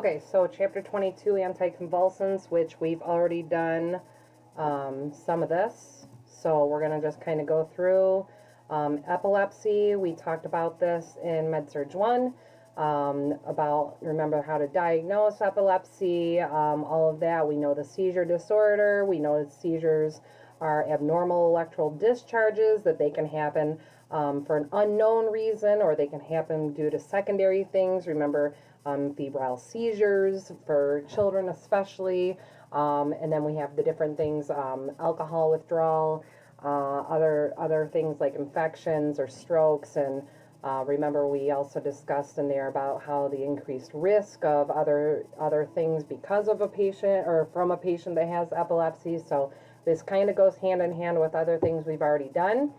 Okay, so chapter 22, anticonvulsants, which we've already done some of this. So we're going to just kind of go through epilepsy. We talked about this in MedSurg 1, about, remember how to diagnose epilepsy, all of that. We know the seizure disorder. We know that seizures are abnormal electrical discharges, that they can happen for an unknown reason, or they can happen due to secondary things. Remember, febrile seizures for children especially, and then we have the different things, alcohol withdrawal, other things like infections or strokes, and remember we also discussed in there about how the increased risk of other things because of a patient or from a patient that has epilepsy. So this kind of goes hand in hand with other things we've already done.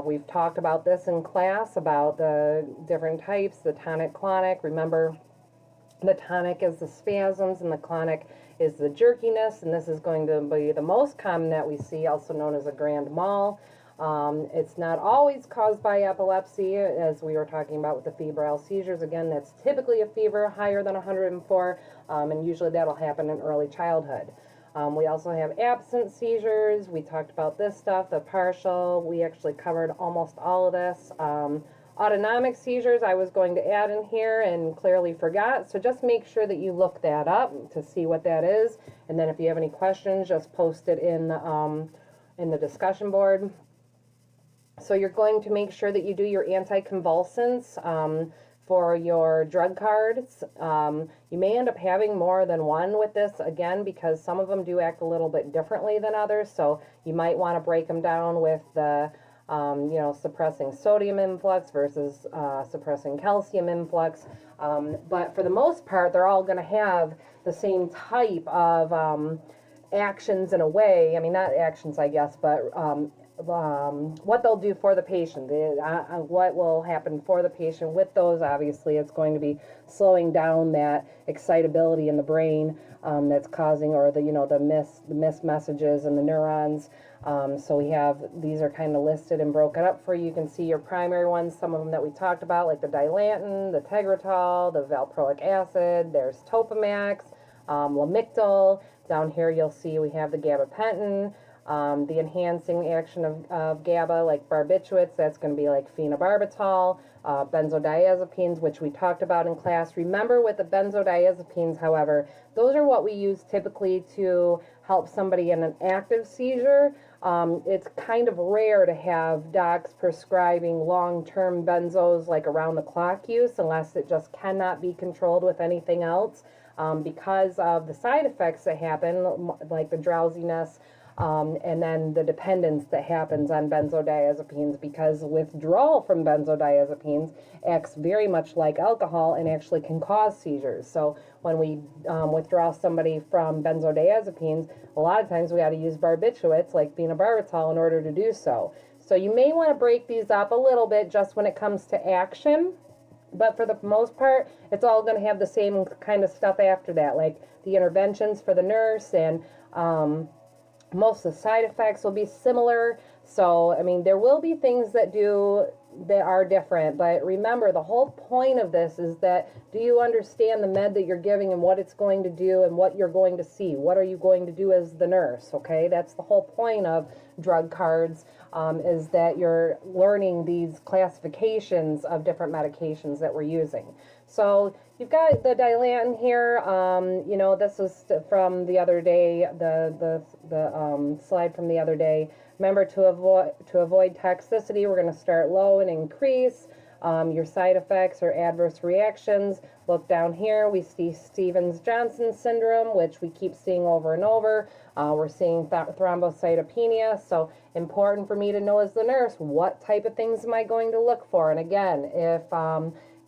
We've talked about this in class, about the different types, the tonic-clonic. Remember, the tonic is the spasms and the clonic is the jerkiness, and this is going to be the most common that we see, also known as a grand mal. It's not always caused by epilepsy, as we were talking about with the febrile seizures. Again, that's typically a fever higher than 104, and usually that'll happen in early childhood. We also have absent seizures. We talked about this stuff, the partial. We actually covered almost all of this. Autonomic seizures I was going to add in here and clearly forgot, so just make sure that you look that up to see what that is, and then if you have any questions, just post it in the discussion board. So you're going to make sure that you do your anticonvulsants for your drug cards. You may end up having more than one with this, again, because some of them do act a little bit differently than others, so you might want to break them down with the suppressing sodium influx versus suppressing calcium influx. But for the most part, they're all going to have the same type of actions in a way. I mean, not actions, I guess, but what they'll do for the patient, what will happen for the patient with those. Obviously, it's going to be slowing down that excitability in the brain that's causing, or the missed messages in the neurons. So we have, these are kind of listed and broken up for you. You can see your primary ones, some of them that we talked about, like the dilantin, the tegretol, the valproic acid, there's Topamax, Lamictal. Down here you'll see we have the gabapentin, the enhancing action of GABA, like barbiturates, that's going to be like phenobarbital, benzodiazepines, which we talked about in class. Remember, with the benzodiazepines, however, those are what we use typically to help somebody in an active seizure. It's kind of rare to have docs prescribing long-term benzos, like around-the-clock use, unless it just cannot be controlled with anything else, because of the side effects that happen, like the drowsiness, and then the dependence that happens on benzodiazepines, because withdrawal from benzodiazepines acts very much like alcohol and actually can cause seizures. So when we withdraw somebody from benzodiazepines, a lot of times we got to use barbiturates like phenobarbital in order to do so. So you may want to break these up a little bit just when it comes to action, but for the most part, it's all going to have the same kind of stuff after that, like the interventions for the nurse, and most of the side effects will be similar. So, I mean, there will be things that are different, but remember, the whole point of this is that, do you understand the med that you're giving and what it's going to do and what you're going to see? What are you going to do as the nurse, okay? That's the whole point of drug cards, is that you're learning these classifications of different medications that we're using. So you've got the dilantin here. This is from the other day, the slide from the other day. Remember, to avoid toxicity, we're going to start low and increase. Your side effects or adverse reactions, look down here. We see Stevens-Johnson syndrome, which we keep seeing over and over. We're seeing thrombocytopenia. So important for me to know as the nurse, what type of things am I going to look for? And again, if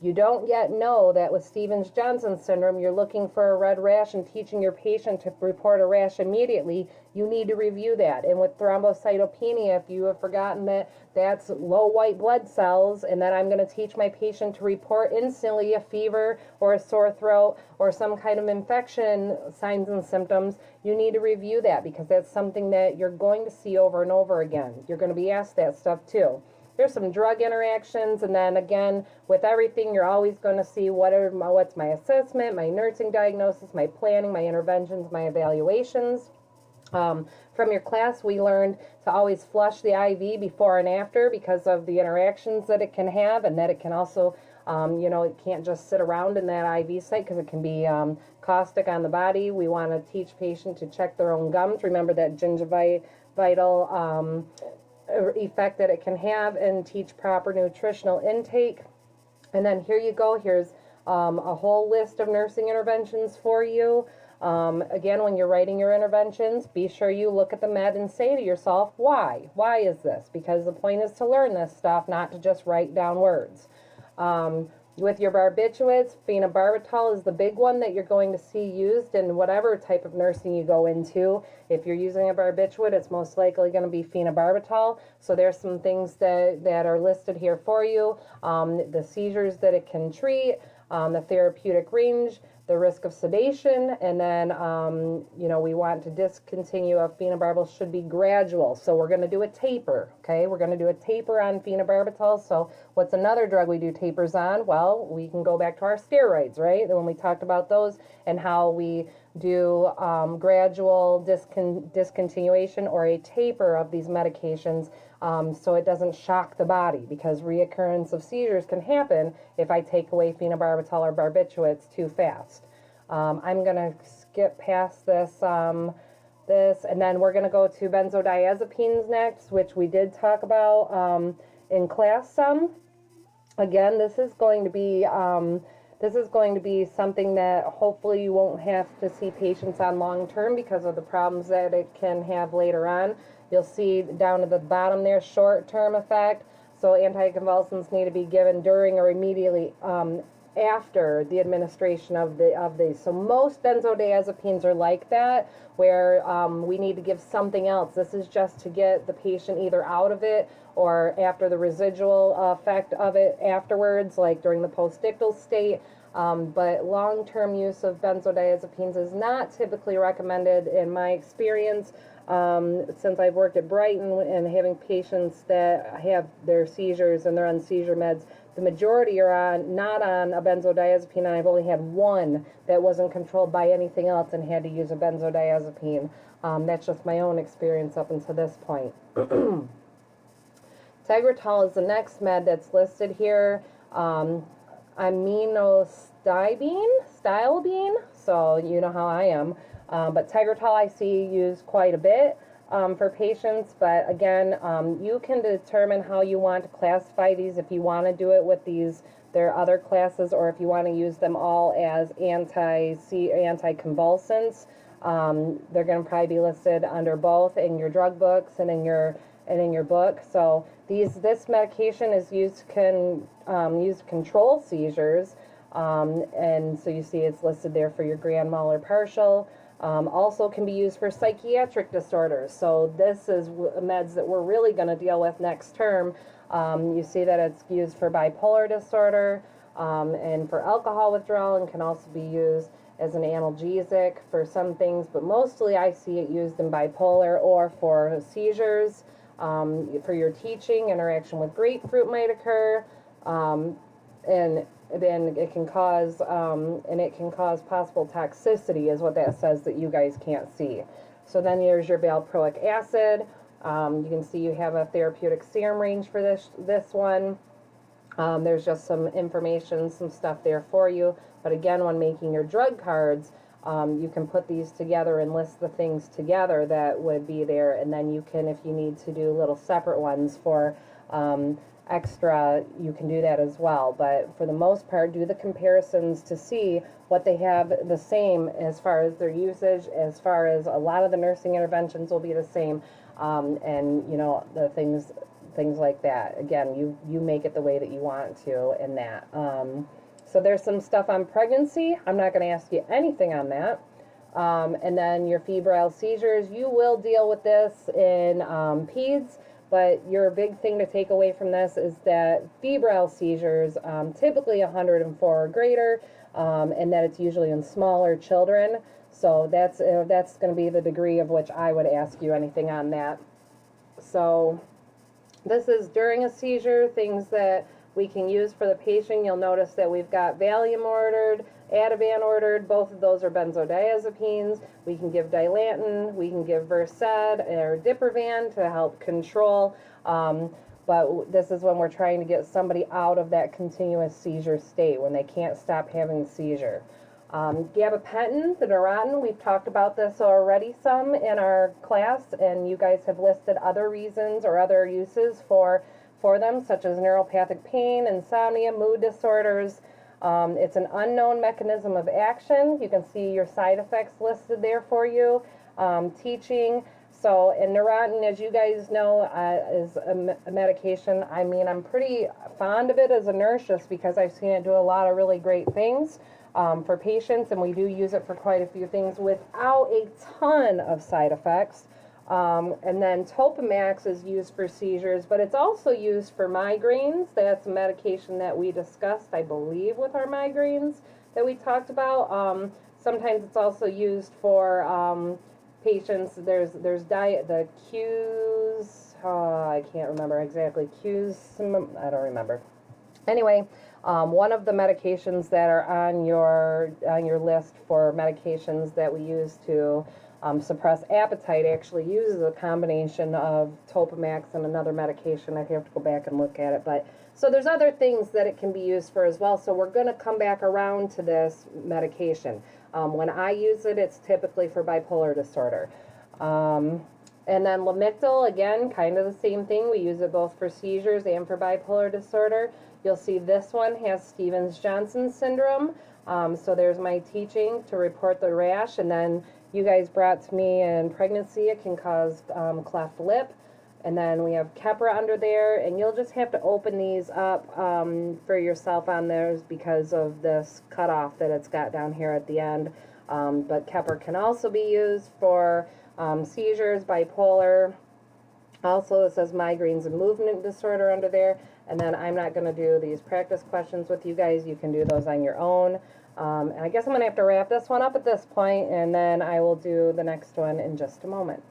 you don't yet know that with Stevens-Johnson syndrome, you're looking for a red rash and teaching your patient to report a rash immediately, you need to review that. And with thrombocytopenia, if you have forgotten that that's low white blood cells, and that I'm going to teach my patient to report instantly a fever or a sore throat or some kind of infection signs and symptoms, you need to review that, because that's something that you're going to see over and over again. You're going to be asked that stuff too. there's some drug interactions, and then again, with everything, you're always going to see what's my assessment, my nursing diagnosis, my planning, my interventions, my evaluations. From your class, we learned to always flush the IV before and after because of the interactions that it can have, and that it can also, it can't just sit around in that IV site because it can be caustic on the body. We want to teach patients to check their own gums. Remember that gingivital effect that it can have, and teach proper nutritional intake. And then here you go. Here's a whole list of nursing interventions for you. Again, when you're writing your interventions, be sure you look at the med and say to yourself, why? Why is this? Because the point is to learn this stuff, not to just write down words. With your barbiturates, phenobarbital is the big one that you're going to see used in whatever type of nursing you go into. If you're using a barbiturate, it's most likely going to be phenobarbital. So there's some things that are listed here for you. The seizures that it can treat, the therapeutic range, the risk of sedation, and then, we want to discontinue of phenobarbital should be gradual. So we're going to do a taper, okay? We're going to do a taper on phenobarbital. So what's another drug we do tapers on? Well, we can go back to our steroids, right? When we talked about those and how we do gradual discontinuation or a taper of these medications so it doesn't shock the body, because reoccurrence of seizures can happen if I take away phenobarbital or barbiturates too fast. I'm going to skip past this, and then we're going to go to benzodiazepines next, which we did talk about in class some. Again, this is going to be something that hopefully you won't have to see patients on long term because of the problems that it can have later on. You'll see down at the bottom there, short-term effect. So anticonvulsants need to be given during or immediately after the administration of these. So most benzodiazepines are like that, where we need to give something else. This is just to get the patient either out of it or after the residual effect of it afterwards, like during the postictal state. But long-term use of benzodiazepines is not typically recommended in my experience. Since I've worked at Brighton and having patients that have their seizures and they're on seizure meds, the majority are not on a benzodiazepine, and I've only had one that wasn't controlled by anything else and had to use a benzodiazepine. That's just my own experience up until this point. Tegretol is the next med that's listed here. Aminostiabine, so you know how I am. But Tegretol I see used quite a bit for patients, but again, you can determine how you want to classify these, if you want to do it with their other classes, or if you want to use them all as anticonvulsants. They're going to probably be listed under both in your drug books and in your book. So this medication is used to control seizures, and so you see it's listed there for your grand mal or partial. Also can be used for psychiatric disorders. So this is meds that we're really going to deal with next term. You see that it's used for bipolar disorder and for alcohol withdrawal, and can also be used as an analgesic for some things, but mostly I see it used in bipolar or for seizures. For your teaching, interaction with grapefruit might occur, and then it can cause possible toxicity, is what that says that you guys can't see. So then there's your valproic acid. You can see you have a therapeutic serum range for this one. There's just some information, some stuff there for you. But again, when making your drug cards, you can put these together and list the things together that would be there, and then you can, if you need to do little separate ones for extra, you can do that as well. But for the most part, do the comparisons to see what they have the same as far as their usage, as far as a lot of the nursing interventions will be the same, and the things like that. Again, you make it the way that you want to in that. So there's some stuff on pregnancy. I'm not going to ask you anything on that. And then your febrile seizures, you will deal with this in peds, but your big thing to take away from this is that febrile seizures, typically 104 or greater, and that it's usually in smaller children. So that's going to be the degree of which I would ask you anything on that. So This is during a seizure, things that we can use for the patient. You'll notice that we've got Valium ordered, Ativan ordered. Both of those are benzodiazepines. We can give Dilantin, we can give Versed or Diprivan to help control. But this is when we're trying to get somebody out of that continuous seizure state, when they can't stop having the seizure. Gabapentin, the Neurontin, we've talked about this already some in our class, and you guys have listed other reasons or other uses for them, such as neuropathic pain, insomnia, mood disorders. It's an unknown mechanism of action. You can see your side effects listed there for you. Teaching. So, and Neurontin, as you guys know, is a medication. I mean, I'm pretty fond of it as a nurse just because I've seen it do a lot of really great things for patients, and we do use it for quite a few things without a ton of side effects. And then Topamax is used for seizures, but it's also used for migraines. That's a medication that we discussed, I believe, with our migraines that we talked about. Sometimes it's also used for patients. There's the Q's, I can't remember exactly, Q's, I don't remember. Anyway, one of the medications that are on your list for medications that we use to suppress appetite actually uses a combination of Topamax and another medication. I'd have to go back and look at it, but so there's other things that it can be used for as well. So we're going to come back around to this medication. When I use it, it's typically for bipolar disorder. And then Lamictal, again, kind of the same thing. We use it both for seizures and for bipolar disorder. You'll see this one has Stevens-Johnson syndrome. So there's my teaching to report the rash. And then you guys brought to me in pregnancy, it can cause cleft lip. And then we have Keppra under there, and you'll just have to open these up for yourself on theirs because of this cutoff that it's got down here at the end. But Keppra can also be used for seizures, bipolar. Also, it says migraines and movement disorder under there. And then I'm not going to do these practice questions with you guys. You can do those on your own. And I guess I'm going to have to wrap this one up at this point, and then I will do the next one in just a moment.